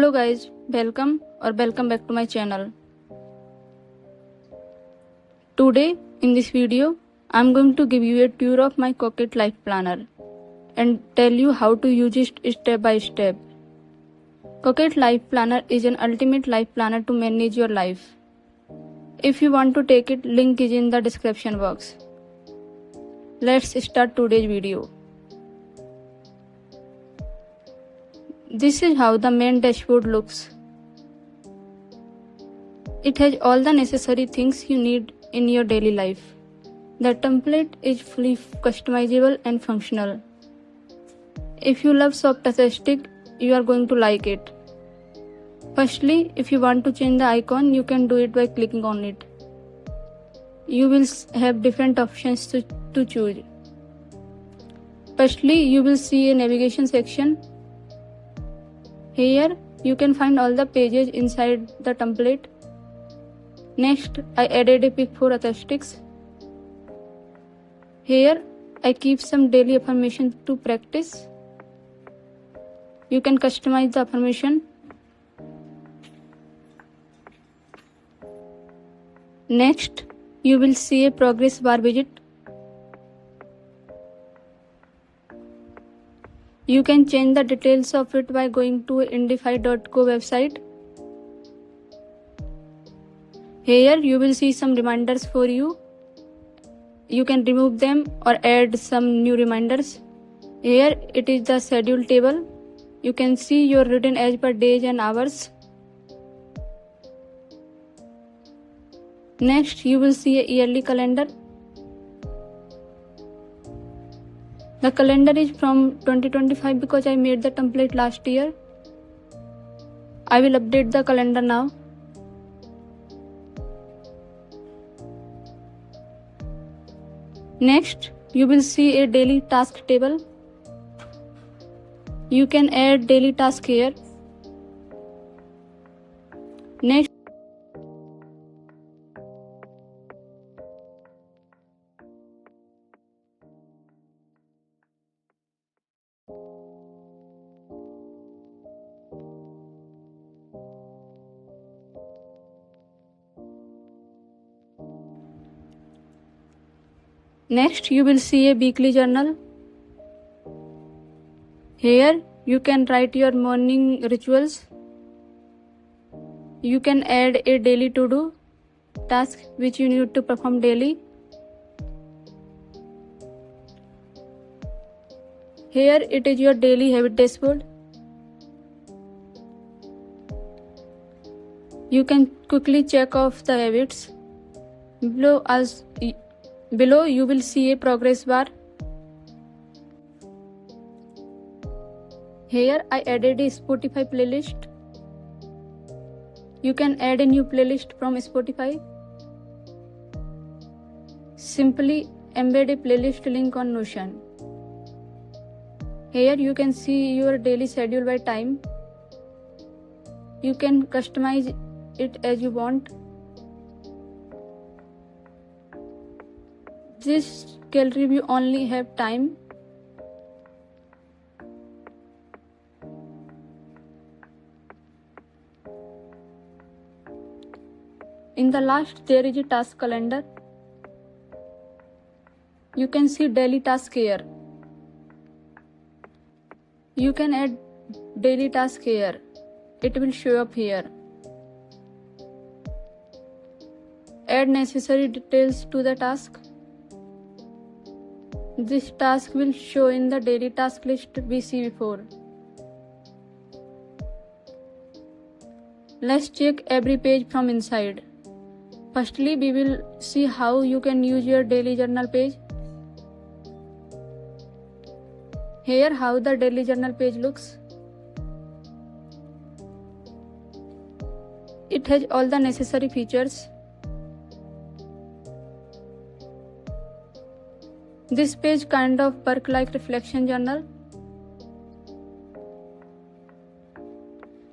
Hello guys, welcome back to my channel. Today in this video, I'm going to give you a tour of my Coquette Life Planner and tell you how to use it step by step. Coquette Life Planner is an ultimate life planner to manage your life. If you want to take it, link is in the description box. Let's start today's video. This is how the main dashboard looks. It has all the necessary things you need in your daily life. The template is fully customizable and functional. If you love soft aesthetic, you are going to like it. Firstly, if you want to change the icon, you can do it by clicking on it. You will have different options to choose. Firstly, you will see a navigation section. Here, you can find all the pages inside the template. Next, I added a pic for aesthetics. Here, I keep some daily affirmations to practice. You can customize the affirmation. Next, you will see a progress bar widget. You can change the details of it by going to indify.co website. Here you will see some reminders for you. You can remove them or add some new reminders. Here it is the schedule table. You can see your routine as per days and hours. Next, you will see a yearly calendar. The calendar is from 2025 because I made the template last year. I will update the calendar now. Next, you will see a daily task table. You can add daily task here. Next, you will see a weekly journal. Here you can write your morning rituals. You can add a daily to-do task which you need to perform daily. Here it is your daily habit dashboard. You can quickly check off the habits. Below you will see a progress bar. Here I added a Spotify playlist. You can add a new playlist from Spotify. Simply embed a playlist link on Notion. Here you can see your daily schedule by time. You can customize it as you want. This gallery view only have time. In the last, there is a task calendar. You can see daily task here. You can add daily task here. It will show up here. Add necessary details to the task. This task will show in the daily task list we see before. Let's check every page from inside. Firstly, we will see how you can use your daily journal page. Here how the daily journal page looks. It has all the necessary features. This page kind of work like reflection journal.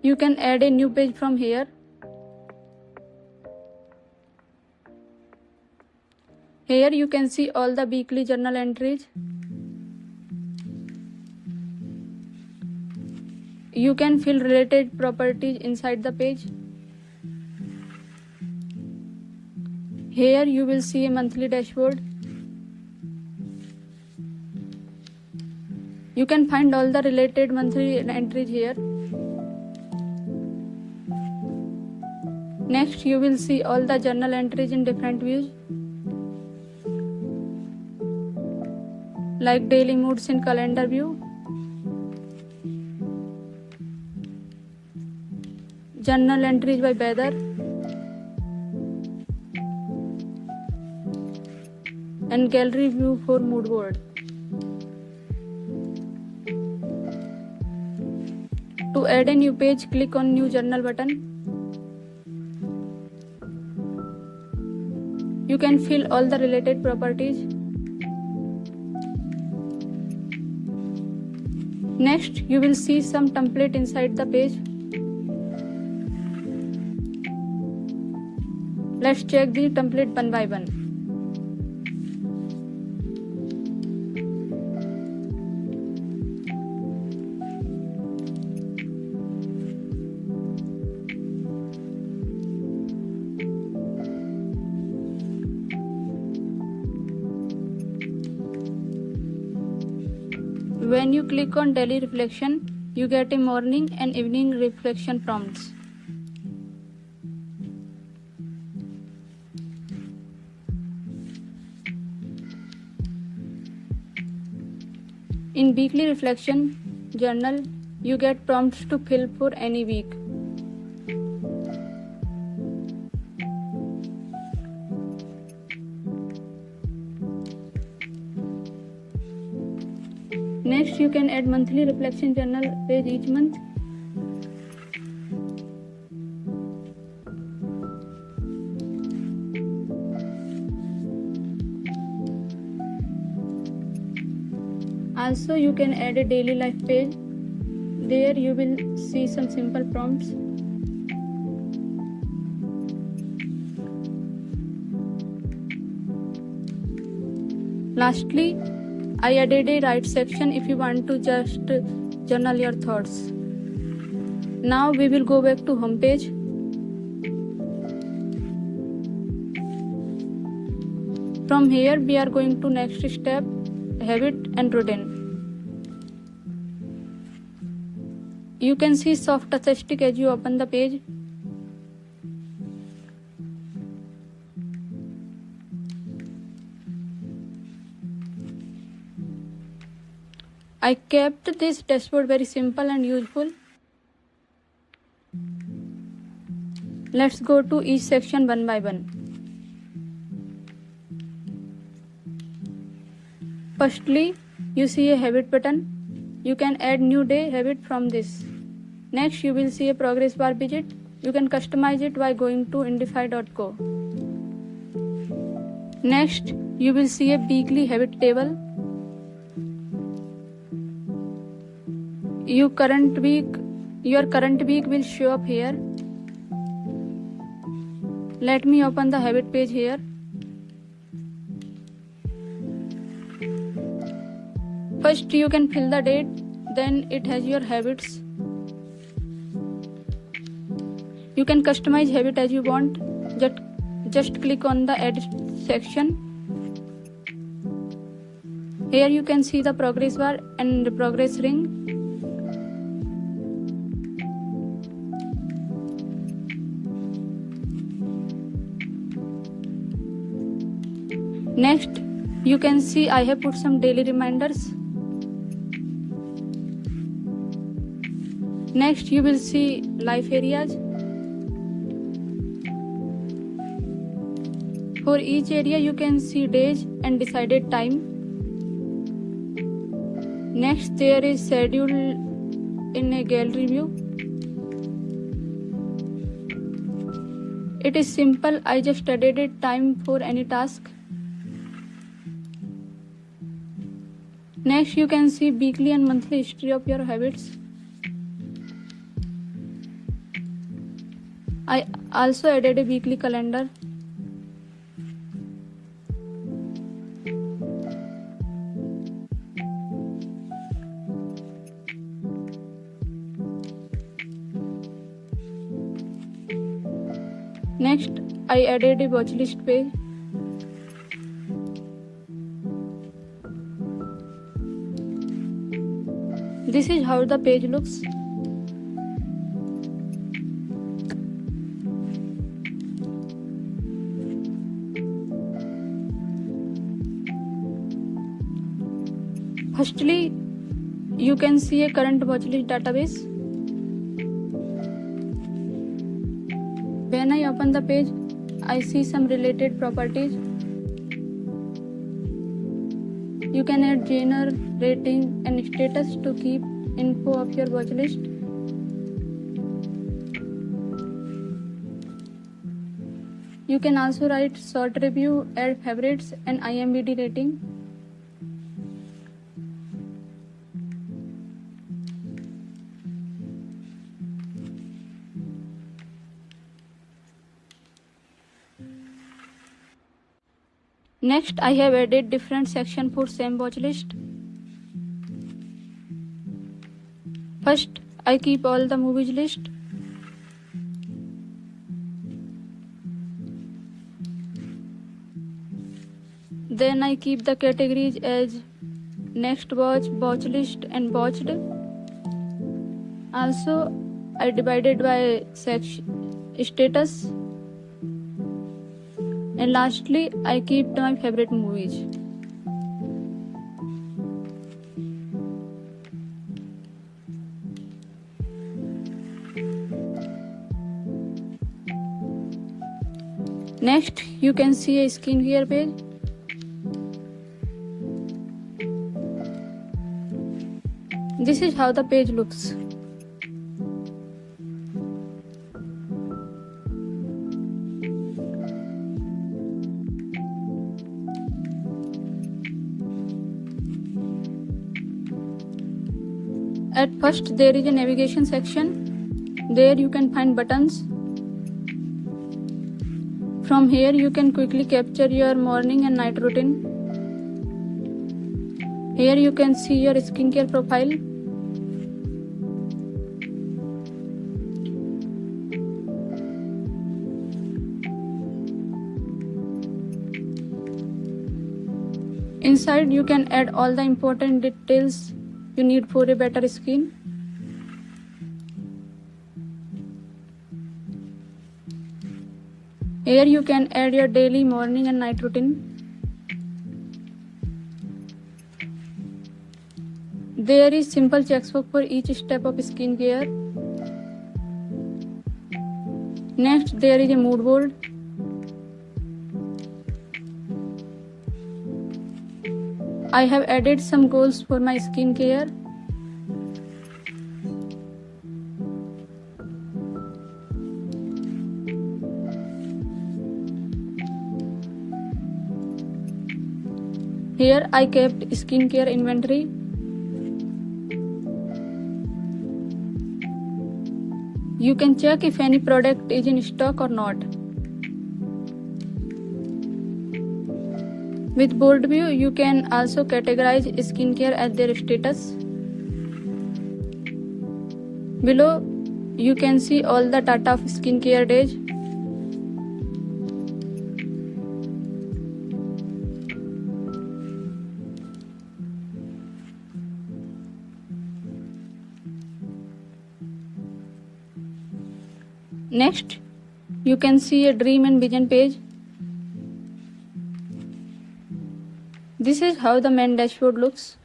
You can add a new page from here. Here you can see all the weekly journal entries. You can fill related properties inside the page. Here you will see a monthly dashboard. You can find all the related monthly entries here. Next, you will see all the journal entries in different views, like daily moods in calendar view, journal entries by weather, and gallery view for mood board. To add a new page, click on New Journal button. You can fill all the related properties. Next, you will see some template inside the page. Let's check the template one by one. When you click on daily reflection, you get a morning and evening reflection prompts. In weekly reflection journal, you get prompts to fill for any week. Next, you can add monthly reflection journal page each month. Also, you can add a daily life page. There you will see some simple prompts. Lastly, I added a write section if you want to just journal your thoughts. Now we will go back to home page. From here we are going to next step, habit and routine. You can see soft aesthetic as you open the page. I kept this dashboard very simple and useful. Let's go to each section one by one. Firstly, you see a habit button. You can add new day habit from this. Next, you will see a progress bar widget. You can customize it by going to indify.co. Next, you will see a weekly habit table. Your current week will show up here. Let me open the habit page here. First, you can fill the date, then it has your habits. You can customize habit as you want. Just click on the edit section. Here you can see the progress bar and the progress ring. Next, you can see I have put some daily reminders. Next, you will see life areas. For each area, you can see days and decided time. Next, there is schedule in a gallery view. It is simple. I just added a time for any task. Next, you can see weekly and monthly history of your habits. I also added a weekly calendar. Next, I added a watch list page. This is how the page looks. Firstly, you can see a current watchlist database. When I open the page, I see some related properties. You can add genre, rating, and status to keep info of your watchlist. You can also write short review, add favorites, and IMDb rating. Next, I have added different section for same watch list. First, I keep all the movies list. Then I keep the categories as next watch, watch list, and watched. Also, I divided by status. And lastly, I keep my favorite movies. Next, you can see a skincare page. This is how the page looks. At first, there is a navigation section. There you can find buttons. From here, you can quickly capture your morning and night routine. Here you can see your skincare profile. Inside, you can add all the important details you need for a better skin. Here you can add your daily morning and night routine. There is simple checkbox for each step of skincare. Next, there is a mood board. I have added some goals for my skincare. Here I kept skincare inventory. You can check if any product is in stock or not. With board view, you can also categorize skincare as their status. Below, you can see all the data of skincare days. Next, you can see a dream and vision page. This is how the main dashboard looks.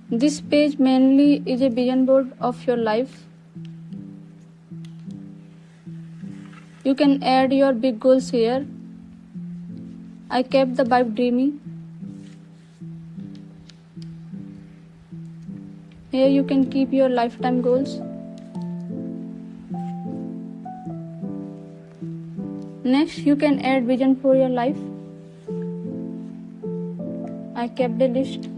This page mainly is a vision board of your life. You can add your big goals here. I kept the vibe dreamy. Here you can keep your lifetime goals. Next, you can add vision for your life. I kept a list.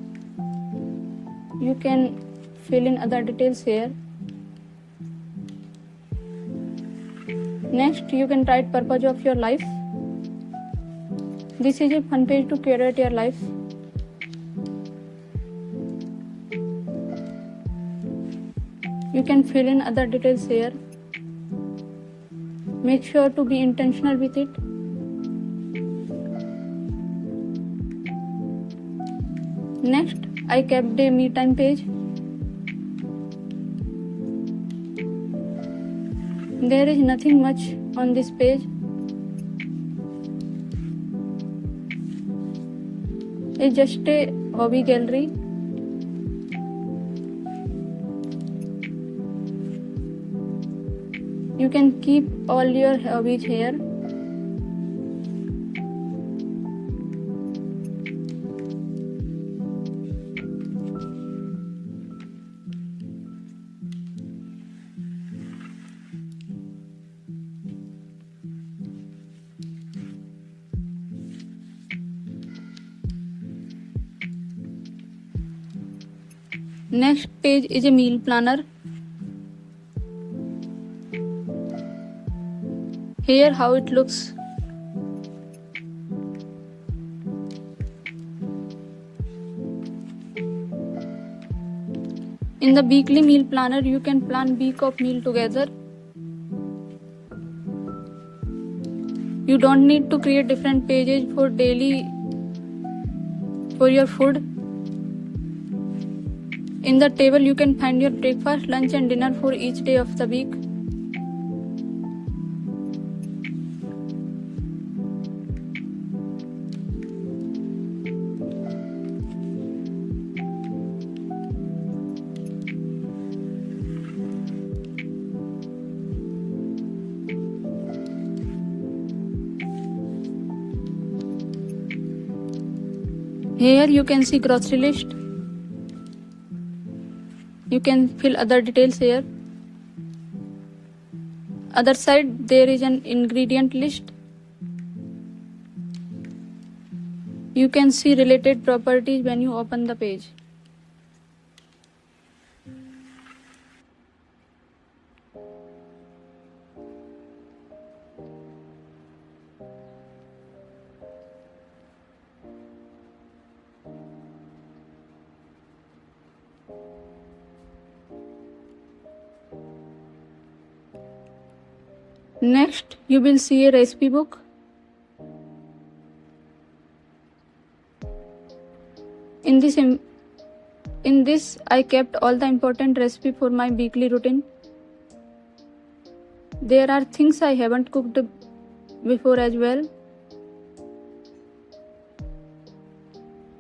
You can fill in other details here. Next, you can write purpose of your life. This is a fun page to curate your life. You can fill in other details here. Make sure to be intentional with it. Next, I kept a me time page. There is nothing much on this page. It's just a hobby gallery. You can keep all your hobbies here. Next page is a meal planner. Here how it looks. In the weekly meal planner, you can plan week of meal together. You don't need to create different pages for daily for your food. In the table, you can find your breakfast, lunch and dinner for each day of the week. Here you can see grocery list. You can fill other details here. Other side there is an ingredient list. You can see related properties when you open the page. Next, you will see a recipe book. In this, I kept all the important recipe for my weekly routine. There are things I haven't cooked before as well.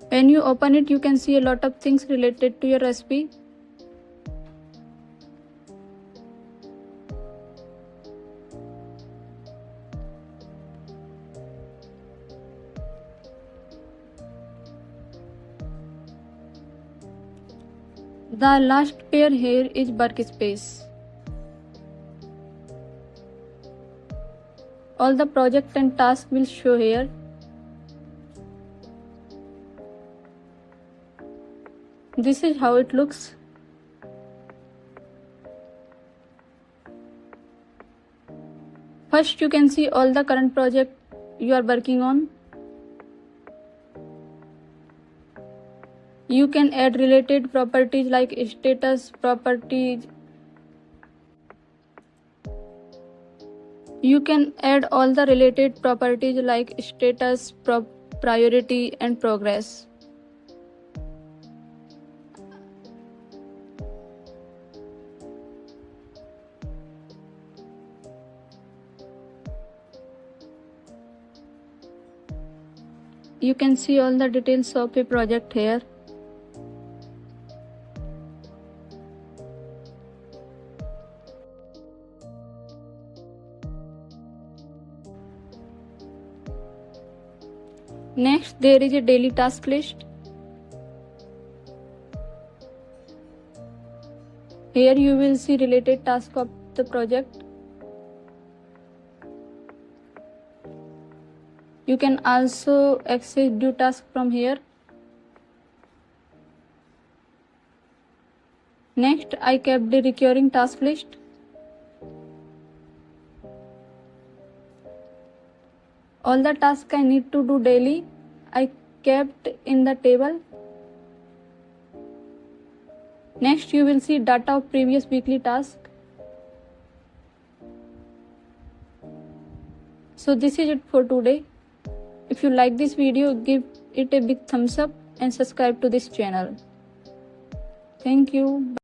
When you open it, you can see a lot of things related to your recipe. The last pair here is workspace. All the project and tasks will show here. This is how it looks. First, you can see all the current project you are working on. You can add related properties like status properties. You can add all the related properties like status, priority and progress. You can see all the details of a project here. Next, there is a daily task list. Here you will see related tasks of the project. You can also access due tasks from here. Next, I kept the recurring task list. All the tasks I need to do daily, I kept in the table. Next, you will see data of previous weekly task. So this is it for today. If you like this video, give it a big thumbs up and subscribe to this channel. Thank you.